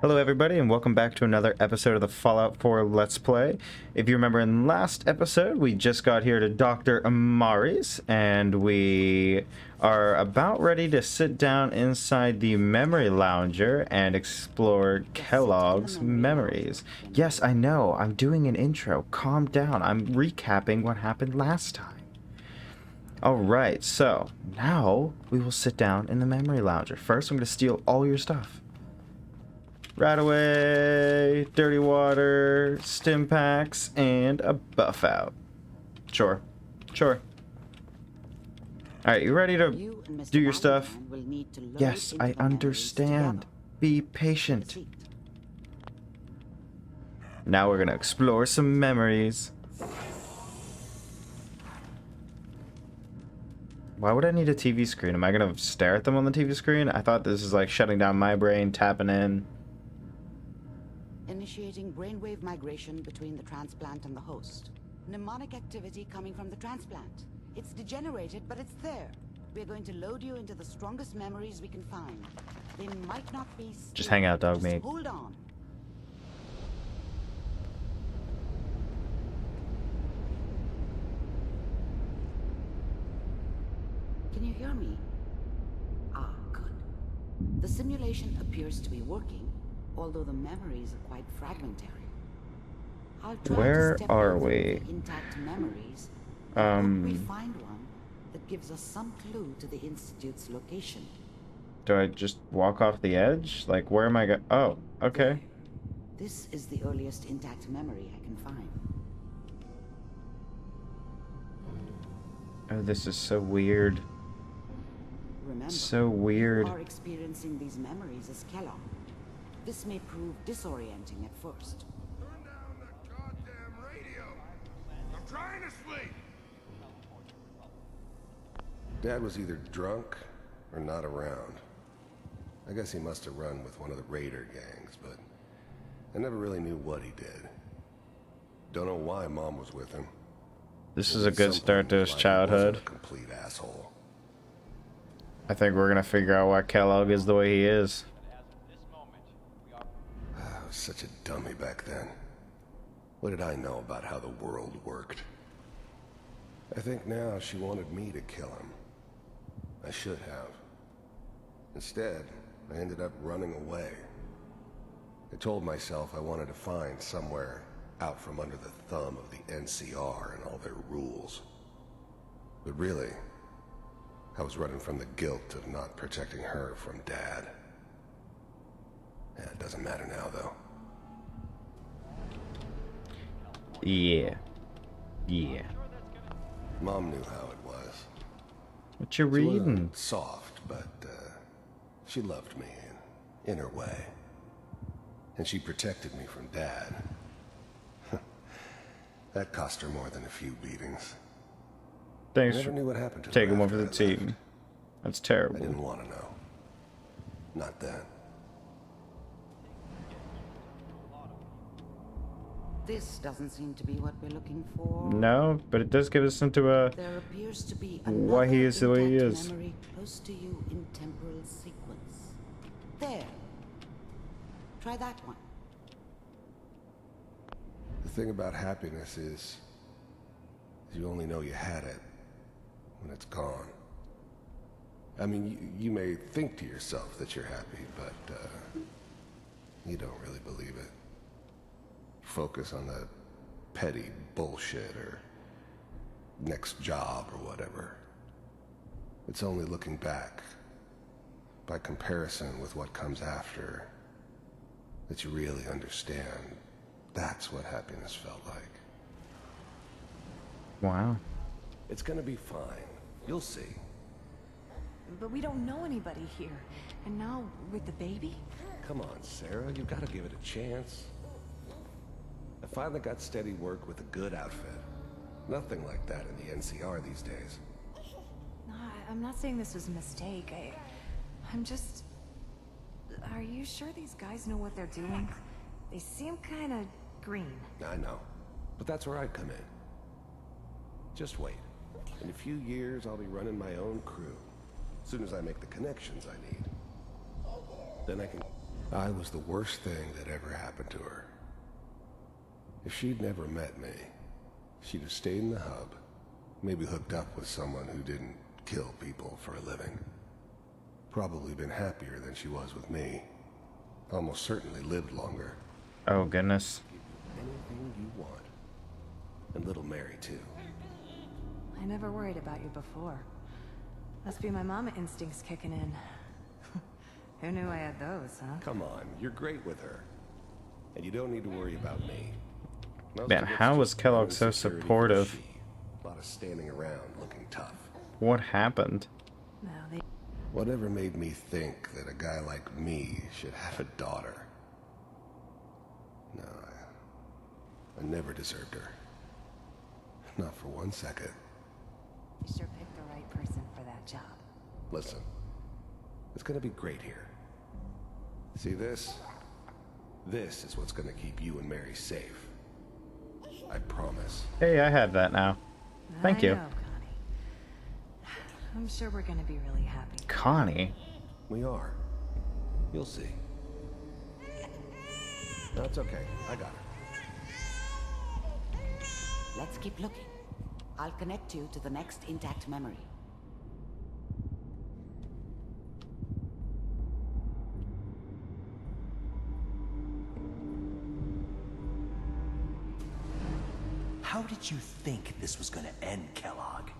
Hello everybody and welcome back to another episode of the Fallout 4 Let's Play. If you remember in last episode, we just got here to Dr. Amari's and we are about ready to sit down inside the memory lounger and explore Kellogg's memories. Yes, I know, I'm doing an intro. Calm down, I'm recapping what happened last time. Alright, so now we will sit down in the memory lounger. First, I'm going to steal all your stuff. Right away, dirty water, stim packs, and a buff out. Sure. Alright, you ready to do your stuff? Yes, I understand. Be patient. Now we're gonna explore some memories. Why would I need a TV screen? Am I gonna stare at them on the TV screen? I thought this is like shutting down my brain, tapping in. Initiating brainwave migration between the transplant and the host. Mnemonic activity coming from the transplant. It's degenerated, but it's there. We're going to load you into the strongest memories we can find. They might not be stable. Just hang out, dog meat. Hold on. Can you hear me? Ah, good. The simulation appears to be working, although the memories are quite fragmentary. I'll try Where to step are over we? the intact memories. Hope we find one that gives us some clue to the Institute's location. Do I just walk off the edge? Like, where am I go? Oh, okay. This is the earliest intact memory I can find. Oh, this is so weird. Remember, So weird. you are experiencing these memories as Kellogg. This may prove disorienting at first. Turn down the goddamn radio! I'm trying to sleep! Dad was either drunk or not around. I guess he must have run with one of the raider gangs, but I never really knew what he did. Don't know why Mom was with him. This is a good start to his childhood. A complete asshole. I think we're gonna figure out why Kellogg is the way he is. I was such a dummy back then. What did I know about how the world worked? I think now she wanted me to kill him. I should have. Instead, I ended up running away. I told myself I wanted to find somewhere out from under the thumb of the NCR and all their rules. But really, I was running from the guilt of not protecting her from Dad. Yeah, it doesn't matter now, though. Yeah. Mom knew how it was. What you She reading? wasn't soft, but she loved me in her way. And she protected me from Dad. That cost her more than a few beatings. Thanks Never for knew what happened to her taking one for after the I left. team. That's I terrible. didn't want to know. Not then. This doesn't seem to be what we're looking for. No, but it does give us into There appears to be why he is the way he another is. memory close to you in temporal sequence. There. Try that one. The thing about happiness is you only know you had it when it's gone. I mean, you may think to yourself that you're happy, but you don't really believe it. Focus on the petty bullshit or next job or whatever. It's only looking back, by comparison with what comes after, that you really understand. That's what happiness felt like. Wow. It's gonna be fine. You'll see. But we don't know anybody here. And now, with the baby? Come on, Sarah, you gotta give it a chance. I finally got steady work with a good outfit. Nothing like that in the NCR these days. No, I'm not saying this was a mistake. I'm just... Are you sure these guys know what they're doing? They seem kind of green. I know, but that's where I come in. Just wait. In a few years, I'll be running my own crew. As soon as I make the connections I need. Then I can... I was the worst thing that ever happened to her. If she'd never met me, she'd have stayed in the hub, maybe hooked up with someone who didn't kill people for a living. Probably been happier than she was with me. Almost certainly lived longer. Oh, goodness. Anything you want. And little Mary, too. I never worried about you before. Must be my mama instincts kicking in. Who knew I had those, huh? Come on, you're great with her. And you don't need to worry about me. Most Man, of it's how was just Kellogg so insecurity for supportive? she. A lot of standing around looking tough. What happened? No, they... Whatever made me think that a guy like me should have a daughter? No, I never deserved her. Not for 1 second. You sure picked the right person for that job. Listen, it's gonna be great here. See this? This is what's gonna keep you and Mary safe. I promise. Hey, I have that now. Thank you. I know, Connie. I'm sure we're gonna be really happy. Connie? We are. You'll see. No, it's okay. I got her. Let's keep looking. I'll connect you to the next intact memory. How did you think this was gonna end, Kellogg?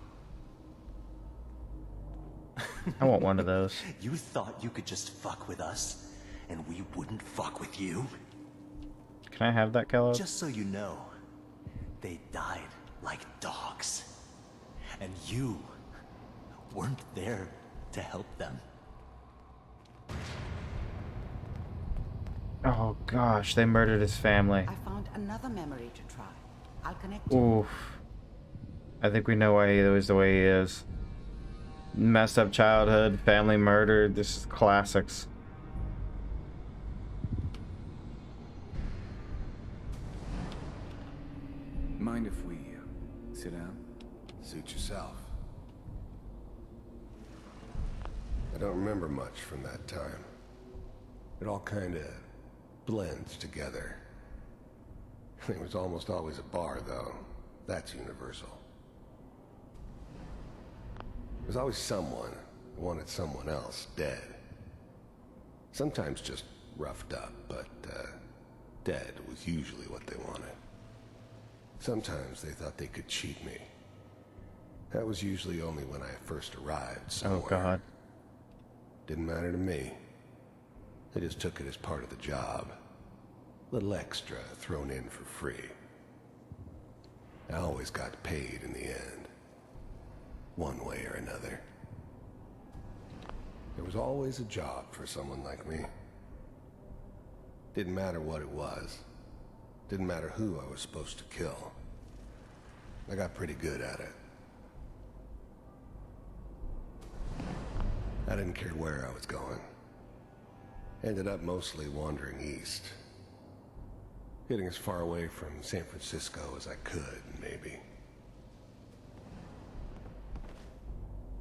I want one of those. You thought you could just fuck with us, and we wouldn't fuck with you? Can I have that, Kellogg? Just so you know, they died like dogs. And you weren't there to help them. Oh gosh, they murdered his family. I found another memory to try. I'll connect you. Oof. I think we know why he is the way he is. Messed up childhood, family murdered. This is classics. Mind if we sit down? Suit yourself. I don't remember much from that time. It all kinda blends together. It was almost always a bar, though. That's universal. There's always someone who wanted someone else dead. Sometimes just roughed up, but dead was usually what they wanted. Sometimes they thought they could cheat me. That was usually only when I first arrived somewhere. Oh god. Didn't matter to me. I just took it as part of the job. Little extra thrown in for free. I always got paid in the end. One way or another. There was always a job for someone like me. Didn't matter what it was. Didn't matter who I was supposed to kill. I got pretty good at it. I didn't care where I was going. Ended up mostly wandering east. Getting as far away from San Francisco as I could, maybe.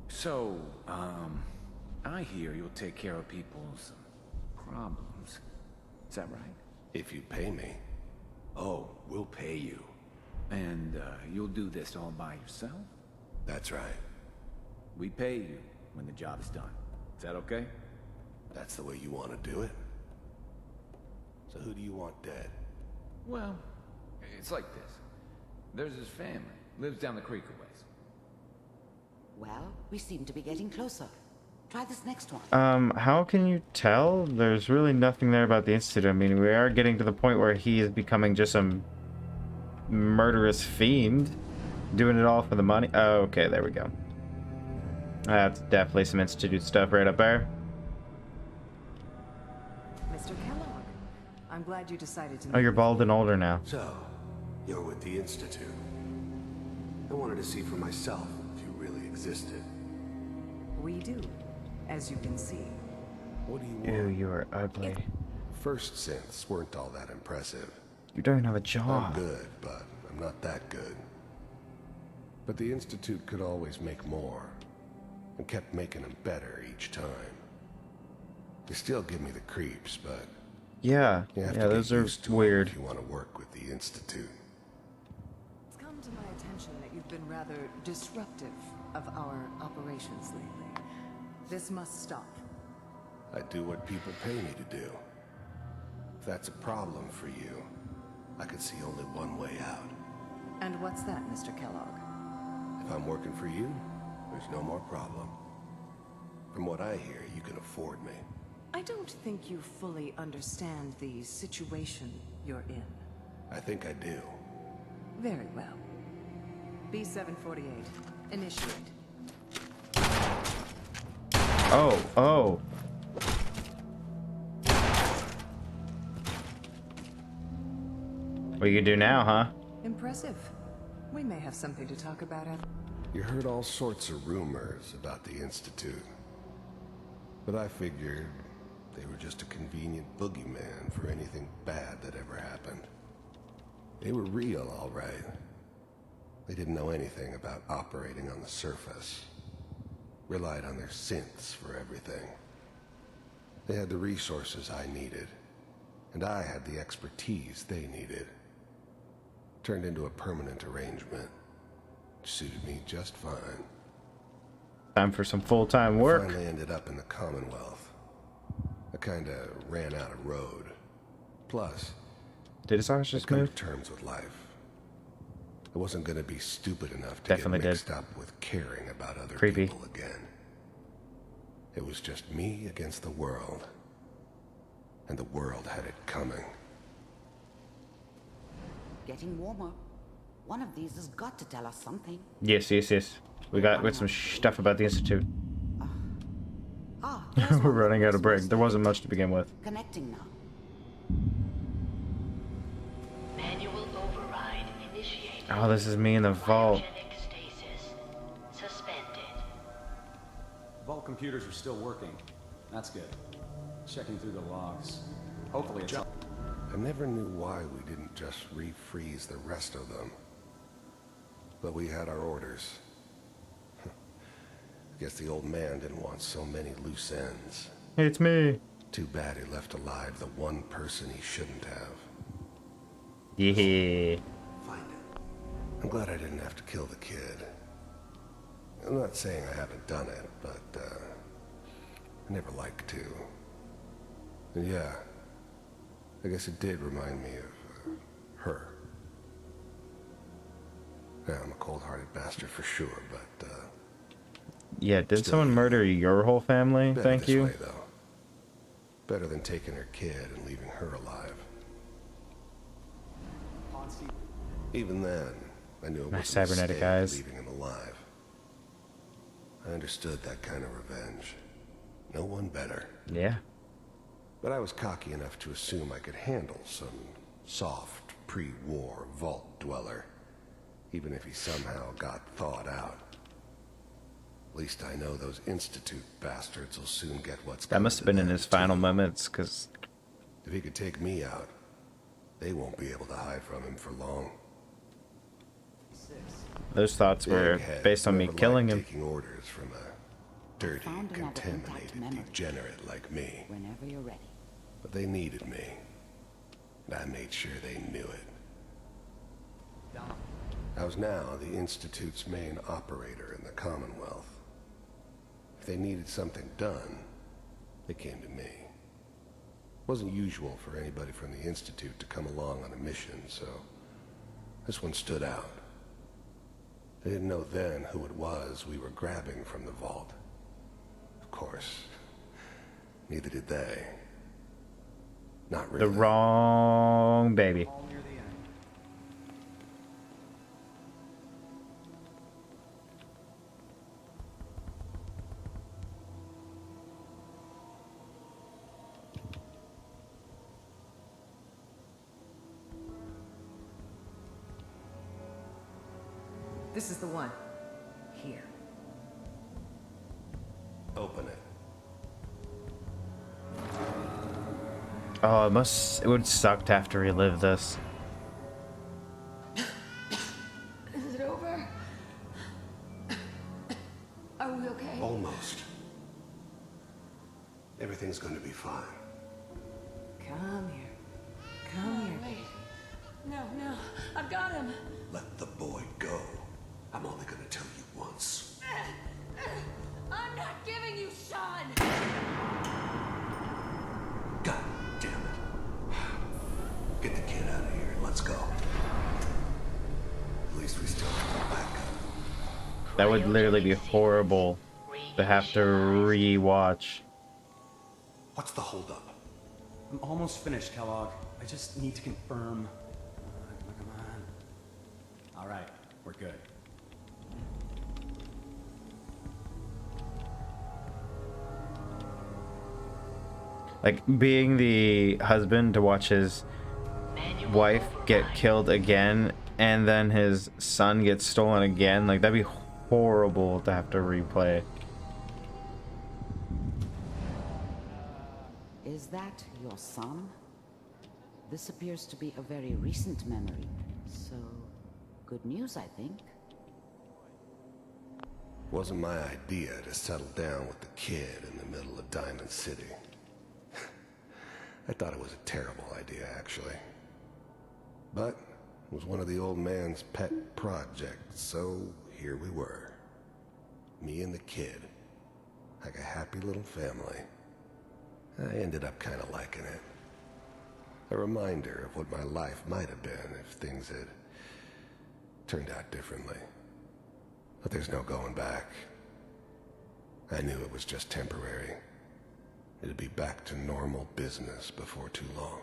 So, I hear you'll take care of people's problems. Is that right? If you pay me. Oh, we'll pay you. And, you'll do this all by yourself? That's right. We pay you when the job's done. Is that okay? That's the way you want to do it? So who do you want dead? Well, it's like this. There's his family. Lives down the creek a ways. Well, we seem to be getting closer. Try this next one. How can you tell? There's really nothing there about the Institute. I mean, we are getting to the point where he is becoming just a murderous fiend. Doing it all for the money. Oh, okay, there we go. That's definitely some Institute stuff right up there. Mr. Kellogg, I'm glad you decided to... Oh, you're bald and older now. So, you're with the Institute. I wanted to see for myself if you really existed. We do, as you can see. What do you Ew, want? you are ugly. First synths weren't all that impressive. You don't even have a I'm jaw. good, but I'm not that good. But the Institute could always make more, and kept making them better each time. They still give me the creeps, but Yeah, You have yeah, to those get are used to it weird. if you want to work with the Institute. It's come to my attention that you've been rather disruptive of our operations lately. This must stop. I do what people pay me to do. If that's a problem for you, I could see only one way out. And what's that, Mr. Kellogg? If I'm working for you, there's no more problem. From what I hear, you can afford me. I don't think you fully understand the situation you're in. I think I do. Very well. B748, initiate. Oh, oh. What you do now, huh? Impressive. We may have something to talk about after. You heard all sorts of rumors about the Institute. But I figured they were just a convenient boogeyman for anything bad that ever happened. They were real, all right. They didn't know anything about operating on the surface. Relied on their synths for everything. They had the resources I needed, and I had the expertise they needed. Turned into a permanent arrangement. Suited me just fine. Time for some full-time I work. finally ended up in the Commonwealth. I kinda ran out of road. Plus, Did his eyes I just come move? to terms with life. I wasn't gonna be stupid enough to Definitely get did. mixed up with caring about other Creepy. people again. It was just me against the world. And the world had it coming. Getting warmer. One of these has got to tell us something. Yes, yes, yes. We got some stuff about the Institute. Ah, there's We're one. running out of break. There wasn't much to begin with. Connecting now. Manual override initiated. Oh, this is me in the vault. Cryogenic stasis suspended. Vault computers are still working. That's good. Checking through the logs. Hopefully it's... I never knew why we didn't just refreeze the rest of them. But we had our orders. Guess the old man didn't want so many loose ends. It's me. Too bad he left alive the one person he shouldn't have. Yeah. Find it. I'm glad I didn't have to kill the kid. I'm not saying I haven't done it, but I never like to. And yeah, I guess it did remind me of her. Yeah, I'm a cold-hearted bastard for sure, but Yeah, did Still, someone murder your whole family? better Thank this you. way, though. Better than taking her kid and leaving her alive. Even then, I knew it My was a cybernetic mistake eyes. leaving him alive. I understood that kind of revenge. No one better. Yeah. But I was cocky enough to assume I could handle some soft, pre-war vault dweller, even if he somehow got thawed out. At least I know those Institute bastards will soon get what's That must have been in his final moments. moments, because If he could take me out, they won't be able to hide from him for long. those thoughts were Big head, based on me never killing liked him. taking orders from a dirty, Found another intact contaminated memory. degenerate like me. Whenever you're ready. But they needed me. And I made sure they knew it. I was now the Institute's main operator in the Commonwealth. If they needed something done, they came to me. It wasn't usual for anybody from the Institute to come along on a mission, so this one stood out. They didn't know then who it was we were grabbing from the vault. Of course, neither did they. Not really. The wrong baby. This is the one. Here. Open it. Oh, it would suck to have to relive this. Is it over? Are we okay? Almost. Everything's going to be fine. Come him. Let the boy go. I'm only gonna tell you once. I'm not giving you Sean. God damn it. Get the kid out of here and let's go. At least we still have a backup. That would literally be horrible to have to re-watch. What's the holdup? I'm almost finished, Kellogg. I just need to confirm. Come on. All right, we're good. Like, being the husband to watch his wife get killed again and then his son gets stolen again, like, that'd be horrible to have to replay. Is that your son? This appears to be a very recent memory, so good news, I think. Wasn't my idea to settle down with the kid in the middle of Diamond City. I thought it was a terrible idea, actually. But it was one of the old man's pet projects, so here we were. Me and the kid. Like a happy little family. I ended up kind of liking it. A reminder of what my life might have been if things had turned out differently. But there's no going back. I knew it was just temporary. It'd be back to normal business before too long.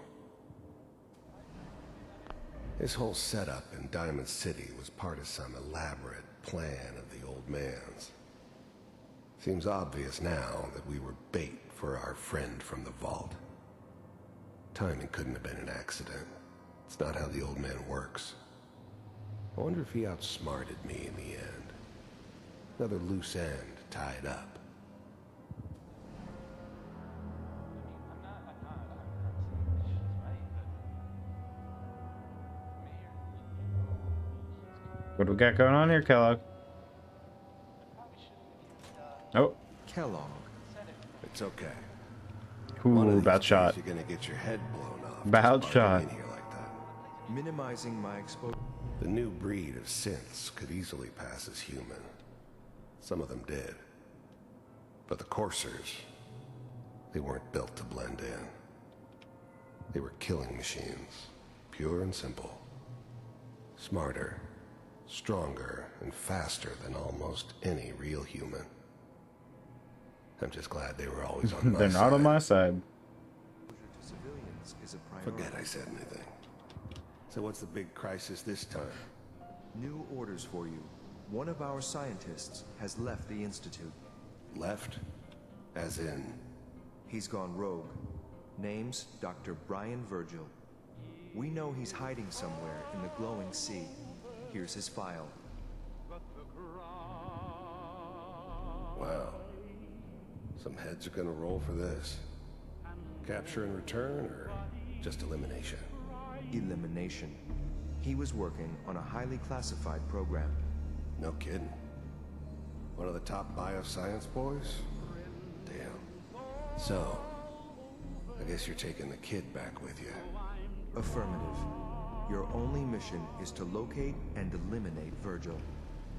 This whole setup in Diamond City was part of some elaborate plan of the old man's. Seems obvious now that we were bait for our friend from the vault. Timing couldn't have been an accident. It's not how the old man works. I wonder if he outsmarted me in the end. Another loose end tied up. What do we got going on here, Kellogg? Oh. Kellogg. It's okay. Ooh, bad shot. You're gonna get your head blown off. Bad shot. In here like that. Minimizing my exposure. The new breed of synths could easily pass as human. Some of them did. But the coursers, they weren't built to blend in. They were killing machines, pure and simple. Smarter, stronger, and faster than almost any real human. I'm just glad they were always on my They're side. not on my side. To civilians is a priority. Forget I said anything. So what's the big crisis this time? New orders for you. One of our scientists has left the Institute. Left? As in? He's gone rogue. Name's Dr. Brian Virgil. We know he's hiding somewhere in the glowing sea. Here's his file. Wow. Some heads are gonna roll for this. Capture and return, or just elimination? Elimination. He was working on a highly classified program. No kidding. One of the top bioscience boys? Damn. So, I guess you're taking the kid back with you. Affirmative. Your only mission is to locate and eliminate Virgil.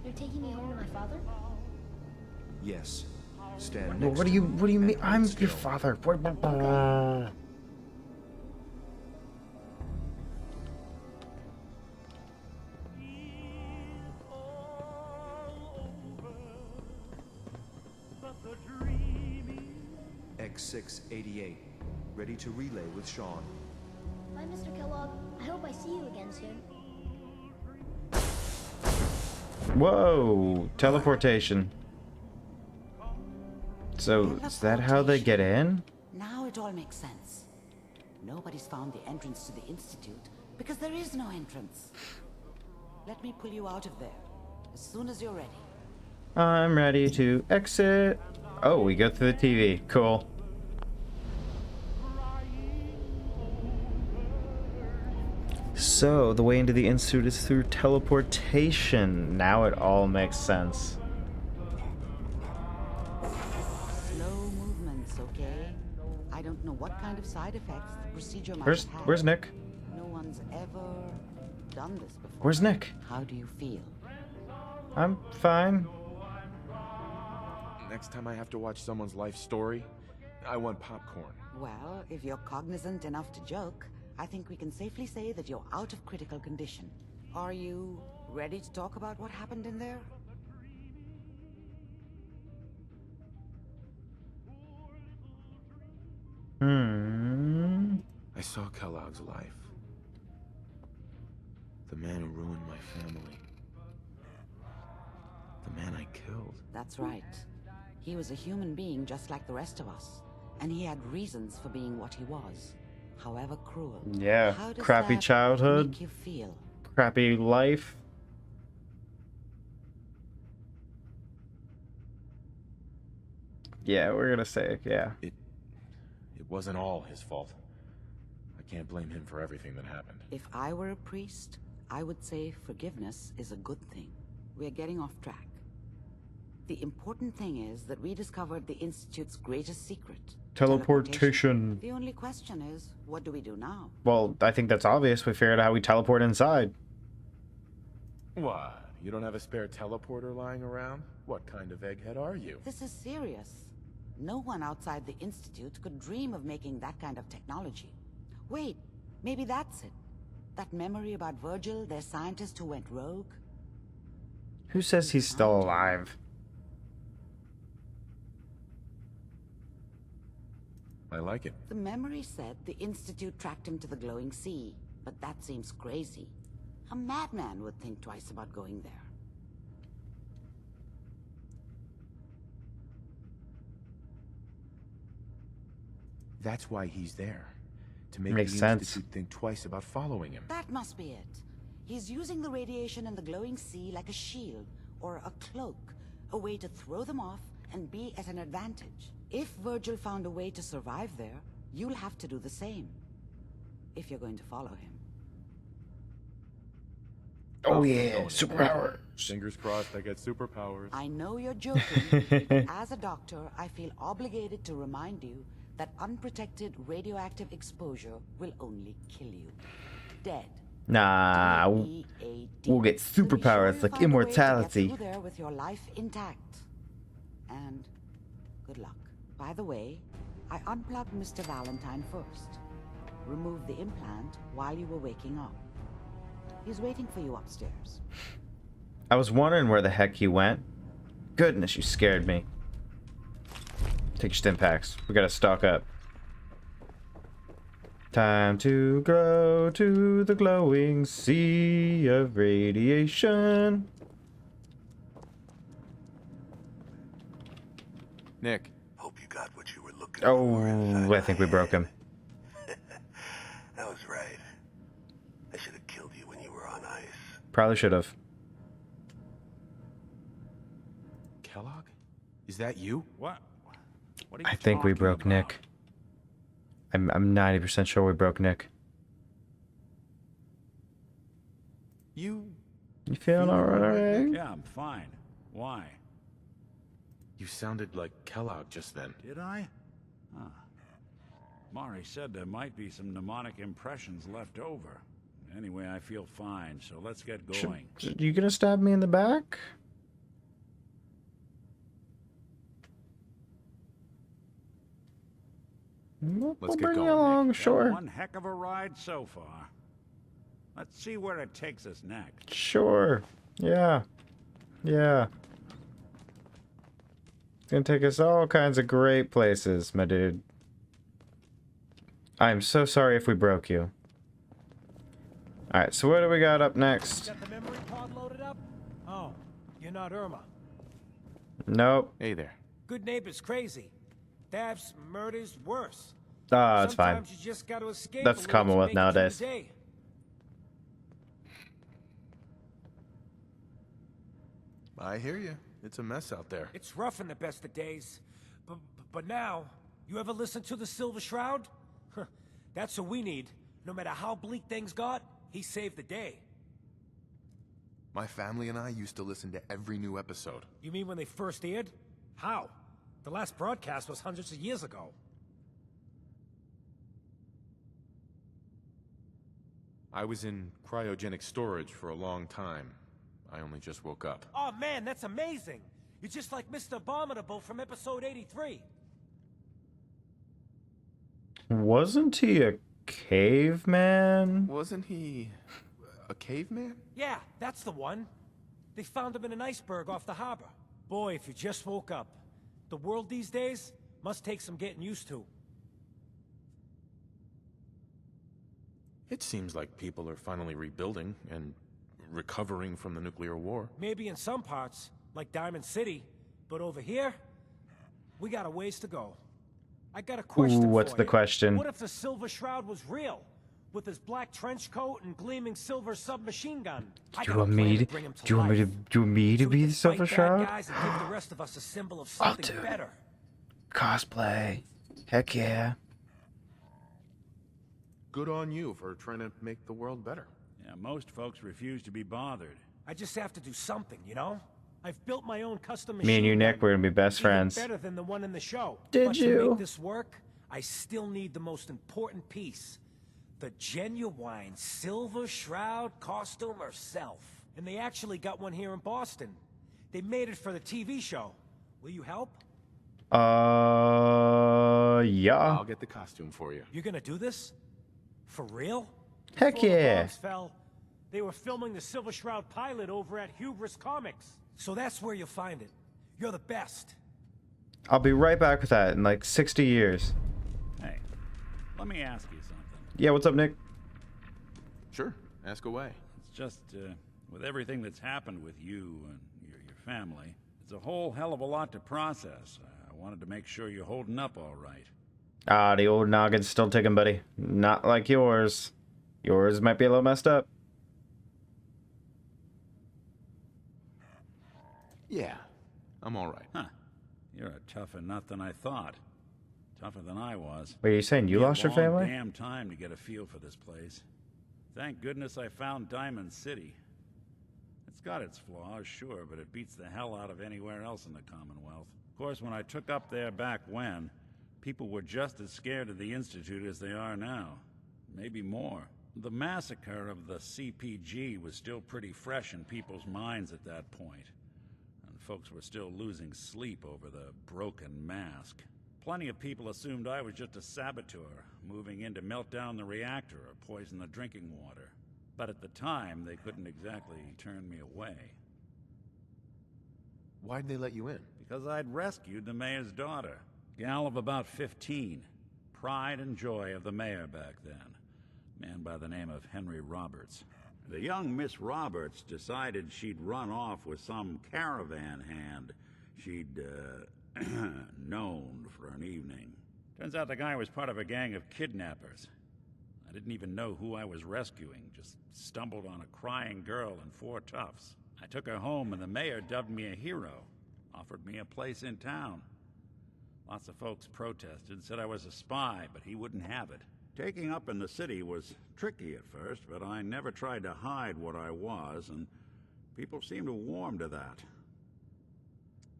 You're taking me home to my father? Yes. Stand Well, next what do to you him mean? and I'm hold your still. father. X688. Ready to relay with Sean. Bye, Mr. Kellogg. I hope I see you again soon. Whoa, teleportation. So, is that how they get in? Now it all makes sense. Nobody's found the entrance to the Institute because there is no entrance. Let me pull you out of there as soon as you're ready. I'm ready to exit. Oh, we go through the TV. Cool. So, the way into the Institute is through teleportation. Now it all makes sense. Slow movements, okay? I don't know what kind of side effects the procedure might have. Where's Nick? No one's ever done this before. Where's Nick? How do you feel? I'm fine. Next time I have to watch someone's life story, I want popcorn. Well, if you're cognizant enough to joke, I think we can safely say that you're out of critical condition. Are you ready to talk about what happened in there? I saw Kellogg's life. The man who ruined my family. The man I killed. That's right. He was a human being just like the rest of us. And he had reasons for being what he was. However cruel. Yeah, How does crappy that childhood. make you feel? Crappy life. Yeah, we're gonna say, yeah. It wasn't all his fault. I can't blame him for everything that happened. If I were a priest, I would say forgiveness is a good thing. We're getting off track. The important thing is that we discovered the Institute's greatest secret. Teleportation. The only question is, what do we do now? Well, I think that's obvious. We figured out how we teleport inside. What? You don't have a spare teleporter lying around? What kind of egghead are you? This is serious. No one outside the Institute could dream of making that kind of technology. Wait, maybe that's it. That memory about Virgil, their scientist who went rogue? Who says he's still alive? I like it. The memory said the Institute tracked him to the glowing sea, but that seems crazy. A madman would think twice about going there. That's why he's there. To make Makes the sense. Institute think twice about following him. That must be it. He's using the radiation in the glowing sea like a shield or a cloak, a way to throw them off and be at an advantage. If Virgil found a way to survive there, you'll have to do the same. If you're going to follow him. Oh yeah, superpowers. Fingers crossed I get superpowers. I know you're joking, but as a doctor, I feel obligated to remind you that unprotected radioactive exposure will only kill you. Dead. Nah, we'll get superpowers like immortality. Get through there with your life intact. And good luck. By the way, I unplugged Mr. Valentine first. Removed the implant while you were waking up. He's waiting for you upstairs. I was wondering where the heck he went. Goodness, you scared me. Take your stim packs. We gotta stock up. Time to go to the glowing sea of radiation. Nick. Hope you got what you were looking for. Oh, I think we broke him. That was right. I should have killed you when you were on ice. Probably should have. Kellogg? Is that you? What? What are you I think we broke about? Nick. I'm 90% sure we broke Nick. You feeling alright? Yeah, I'm fine. Why? You sounded like Kellogg just then. Did I? Huh. Mari said there might be some mnemonic impressions left over. Anyway, I feel fine, so let's get going. You gonna stab me in the back? We'll bring you along, sure. One heck of a ride so far. Let's see where it takes us next. Sure. Yeah. Yeah. It's gonna take us all kinds of great places, my dude. I'm so sorry if we broke you. Alright, so what do we got up next? Got the memory pod loaded up? Oh, you're not Irma. Nope. Hey there. Good neighbors crazy. Thefts, murders, worse. Ah, it's fine. Sometimes you just gotta escape That's a the little to Commonwealth make it through the nowadays. day. I hear you. It's a mess out there. It's rough in the best of days. But now, you ever listen to the Silver Shroud? Huh, that's what we need. No matter how bleak things got, he saved the day. My family and I used to listen to every new episode. You mean when they first aired? How? The last broadcast was hundreds of years ago. I was in cryogenic storage for a long time. I only just woke up. Oh man, that's amazing! You're just like Mr. Abominable from episode 83. Wasn't he a caveman? Wasn't he a caveman? Yeah, that's the one. They found him in an iceberg off the harbor. Boy, if you just woke up. The world these days must take some getting used to. It seems like people are finally rebuilding and recovering from the nuclear war. Maybe in some parts, like Diamond City, but over here, we got a ways to go. I got a question What's for the you. question? What if the Silver Shroud was real? With his black trench coat and gleaming silver submachine gun. Do you want me to be the Silver Shroud? Guys and give the rest of us a symbol of something better. Cosplay. Heck yeah. Good on you for trying to make the world better. Yeah, most folks refuse to be bothered. I just have to do something, you know? I've built my own custom machine. Me and you, Nick, we're gonna be best friends. Better than the one in the show. Did but you? To make this work, I still need the most important piece. The genuine Silver Shroud costume herself. And they actually got one here in Boston. They made it for the TV show. Will you help? Yeah. I'll get the costume for you. You're gonna do this? For real? Heck Before the yeah. bombs fell, they were filming the Silver Shroud pilot over at Hubris Comics. So that's where you'll find it. You're the best. I'll be right back with that in like 60 years. Hey, let me ask you something. Yeah, what's up, Nick? Sure, ask away. It's just, with everything that's happened with you and your family, it's a whole hell of a lot to process. I wanted to make sure you're holding up all right. Ah, the old noggin's still ticking, buddy. Not like yours. Yours might be a little messed up. Yeah, I'm all right. Huh. You're a tougher nut than I thought. Tougher than I was. Wait, are you saying you lost your family? Damn time to get a feel for this place. Thank goodness I found Diamond City. It's got its flaws, sure, but it beats the hell out of anywhere else in the Commonwealth. Of course, when I took up there back when, people were just as scared of the Institute as they are now. Maybe more. The massacre of the CPG was still pretty fresh in people's minds at that point. And folks were still losing sleep over the broken mask. Plenty of people assumed I was just a saboteur, moving in to melt down the reactor or poison the drinking water. But at the time, they couldn't exactly turn me away. Why'd they let you in? Because I'd rescued the mayor's daughter. Gal of about 15. Pride and joy of the mayor back then. Man by the name of Henry Roberts. The young Miss Roberts decided she'd run off with some caravan hand she'd, known for an evening. Turns out the guy was part of a gang of kidnappers. I didn't even know who I was rescuing, just stumbled on a crying girl and 4 toughs. I took her home and the mayor dubbed me a hero, offered me a place in town. Lots of folks protested, said I was a spy, but he wouldn't have it. Taking up in the city was tricky at first, but I never tried to hide what I was, and people seemed to warm to that.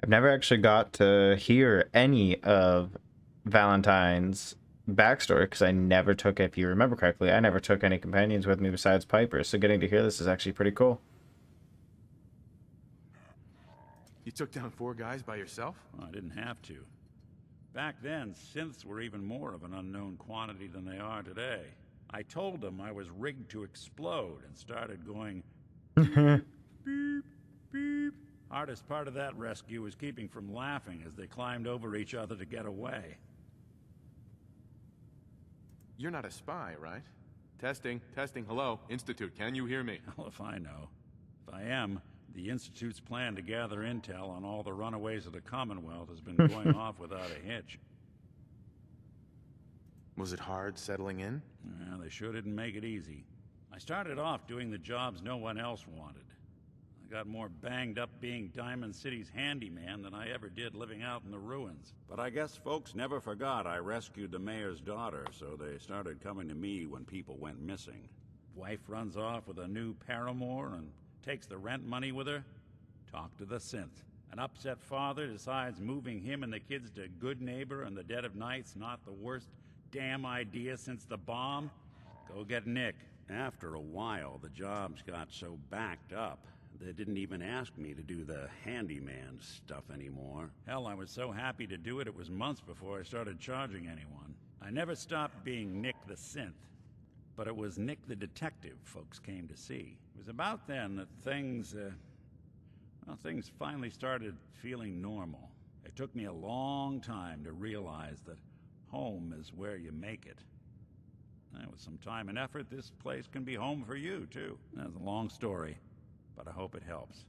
I've never actually got to hear any of Valentine's backstory because I never took, if you remember correctly, I never took any companions with me besides Piper, so getting to hear this is actually pretty cool. You took down 4 guys by yourself? Well, I didn't have to. Back then, synths were even more of an unknown quantity than they are today. I told them I was rigged to explode and started going beep, beep. Hardest part of that rescue was keeping from laughing as they climbed over each other to get away. You're not a spy, right? Testing, hello, Institute, can you hear me? Hell if I know. If I am, the Institute's plan to gather intel on all the runaways of the Commonwealth has been going off without a hitch. Was it hard settling in? Yeah, they sure didn't make it easy. I started off doing the jobs no one else wanted. I got more banged up being Diamond City's handyman than I ever did living out in the ruins. But I guess folks never forgot I rescued the mayor's daughter, so they started coming to me when people went missing. Wife runs off with a new paramour and takes the rent money with her. Talk to the synth. An upset father decides moving him and the kids to Good Neighbor in the dead of night's not the worst damn idea since the bomb. Go get Nick. After a while, the jobs got so backed up, they didn't even ask me to do the handyman stuff anymore. Hell, I was so happy to do it, it was months before I started charging anyone. I never stopped being Nick the Synth, but it was Nick the Detective folks came to see. It was about then that things finally started feeling normal. It took me a long time to realize that home is where you make it. And with some time and effort, this place can be home for you, too. That's a long story, but I hope it helps.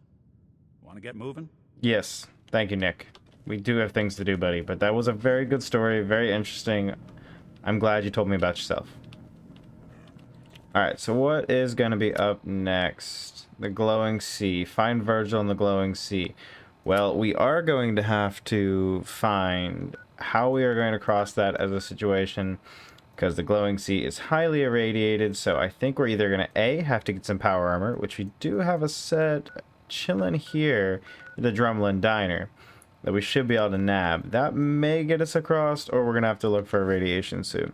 Want to get moving? Yes. Thank you, Nick. We do have things to do, buddy, but that was a very good story, very interesting. I'm glad you told me about yourself. Alright, so what is going to be up next? The glowing sea. Find Virgil in the glowing sea. Well, we are going to have to find how we are going to cross that as a situation, because the glowing sea is highly irradiated, so I think we're either going to A, have to get some power armor, which we do have a set chilling here at the Drumlin Diner that we should be able to nab. That may get us across, or we're going to have to look for a radiation suit.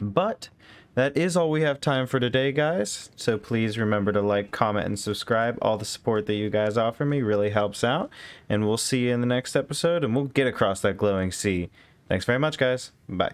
But that is all we have time for today, guys. So please remember to like, comment, and subscribe. All the support that you guys offer me really helps out. And we'll see you in the next episode, and we'll get across that glowing sea. Thanks very much, guys. Bye.